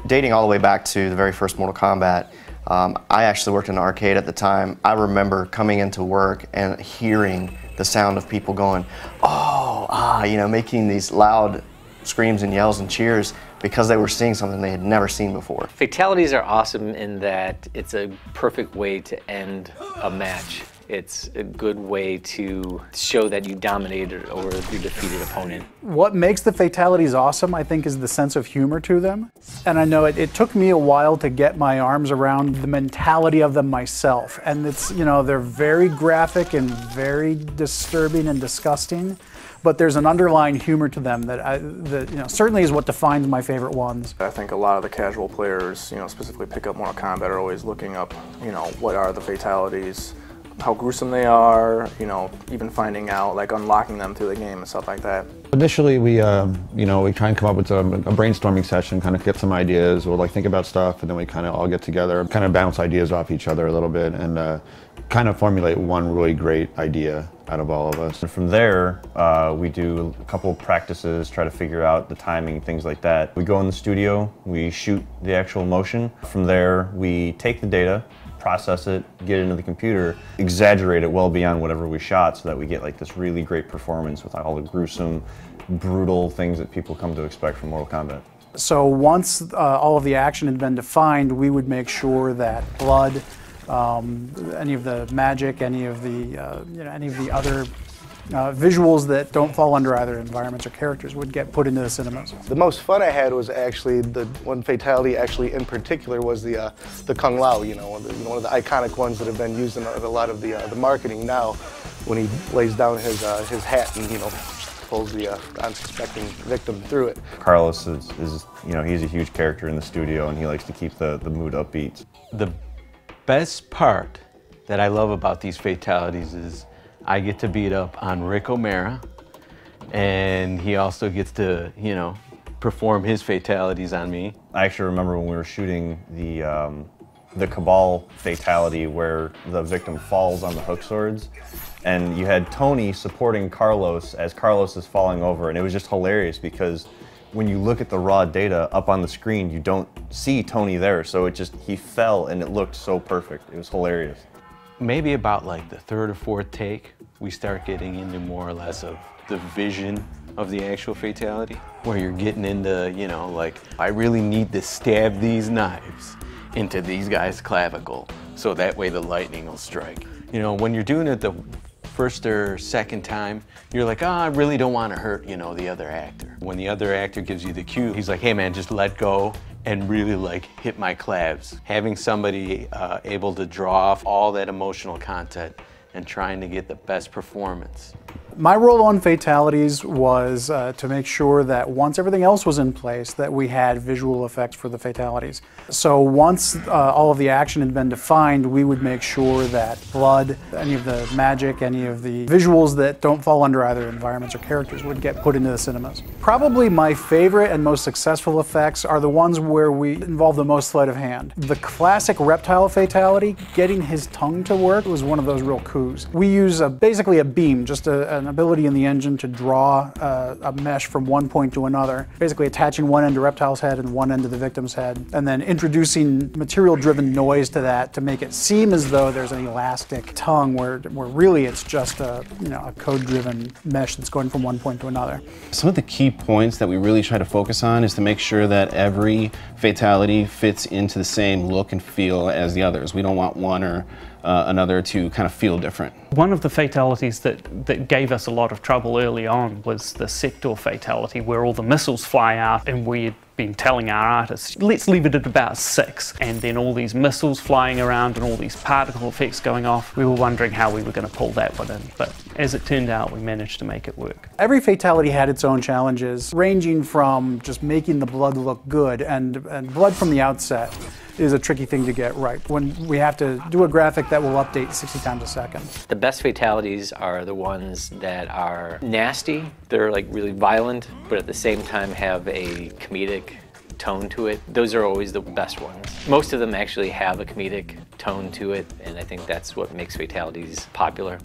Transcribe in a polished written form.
Dating all the way back to the very first Mortal Kombat, I actually worked in an arcade at the time. I remember coming into work and hearing the sound of people going, oh, ah, you know, making these loud screams and yells and cheers because they were seeing something they had never seen before. Fatalities are awesome in that it's a perfect way to end a match. It's a good way to show that you dominated over your defeated opponent. What makes the fatalities awesome, I think, is the sense of humor to them. And I know it took me a while to get my arms around the mentality of them myself. And it's, you know, they're very graphic and very disturbing and disgusting, but there's an underlying humor to them that, you know, certainly is what defines my favorite ones. I think a lot of the casual players, you know, specifically pick up Mortal Kombat, are always looking up, you know, what are the fatalities, how gruesome they are, you know, even finding out, like unlocking them through the game and stuff like that. Initially, we, you know, we try and come up with a brainstorming session, kind of get some ideas, or like think about stuff, and then we kind of all get together, kind of bounce ideas off each other a little bit, and kind of formulate one really great idea out of all of us. And from there, we do a couple practices, try to figure out the timing, things like that. We go in the studio, we shoot the actual motion. From there, we take the data, process it, get it into the computer, exaggerate it well beyond whatever we shot so that we get like this really great performance with all the gruesome, brutal things that people come to expect from Mortal Kombat. So once all of the action had been defined, we would make sure that blood, any of the magic, any of the, you know, any of the other visuals that don't fall under either environments or characters would get put into the cinemas. The most fun I had was actually the one fatality actually in particular was the Kung Lao, you know, one of the iconic ones that have been used in a lot of the marketing now, when he lays down his hat and, you know, pulls the unsuspecting victim through it. Carlos is, you know, he's a huge character in the studio, and he likes to keep the mood upbeat. The best part that I love about these fatalities is I get to beat up on Rick O'Mara, and he also gets to, you know, perform his fatalities on me. I actually remember when we were shooting the Cabal fatality where the victim falls on the hook swords, and you had Tony supporting Carlos as Carlos is falling over, and it was just hilarious because when you look at the raw data up on the screen, you don't see Tony there, so he fell and it looked so perfect. It was hilarious. Maybe about like the third or fourth take, we start getting into more or less of the vision of the actual fatality, where you're getting into, you know, like, I really need to stab these knives into these guys' clavicle so that way the lightning will strike. You know, when you're doing it the first or second time, you're like, oh, I really don't want to hurt, you know, the other actor. When the other actor gives you the cue, he's like, hey man, just let go and really like hit my clavs. Having somebody able to draw off all that emotional content and trying to get the best performance. My role on fatalities was to make sure that once everything else was in place, that we had visual effects for the fatalities. So once all of the action had been defined, we would make sure that blood, any of the magic, any of the visuals that don't fall under either environments or characters would get put into the cinemas. Probably my favorite and most successful effects are the ones where we involve the most sleight of hand. The classic reptile fatality, getting his tongue to work, was one of those real coups. We use basically a beam, just an ability in the engine to draw a mesh from one point to another, basically attaching one end to Reptile's head and one end to the victim's head, and then introducing material-driven noise to that to make it seem as though there's an elastic tongue where really it's just a, you know, a code-driven mesh that's going from one point to another. Some of the key points that we really try to focus on is to make sure that every fatality fits into the same look and feel as the others. We don't want one or another to kind of feel different. One of the fatalities that gave us a lot of trouble early on was the sector fatality, where all the missiles fly out, and we had been telling our artists, let's leave it at about 6, and then all these missiles flying around and all these particle effects going off. We were wondering how we were going to pull that one in, but as it turned out, we managed to make it work. Every fatality had its own challenges, ranging from just making the blood look good, and blood from the outset is a tricky thing to get right when we have to do a graphic that will update 60 times a second. The best fatalities are the ones that are nasty. They're like really violent, but at the same time have a comedic tone to it. Those are always the best ones. Most of them actually have a comedic tone to it, and I think that's what makes fatalities popular.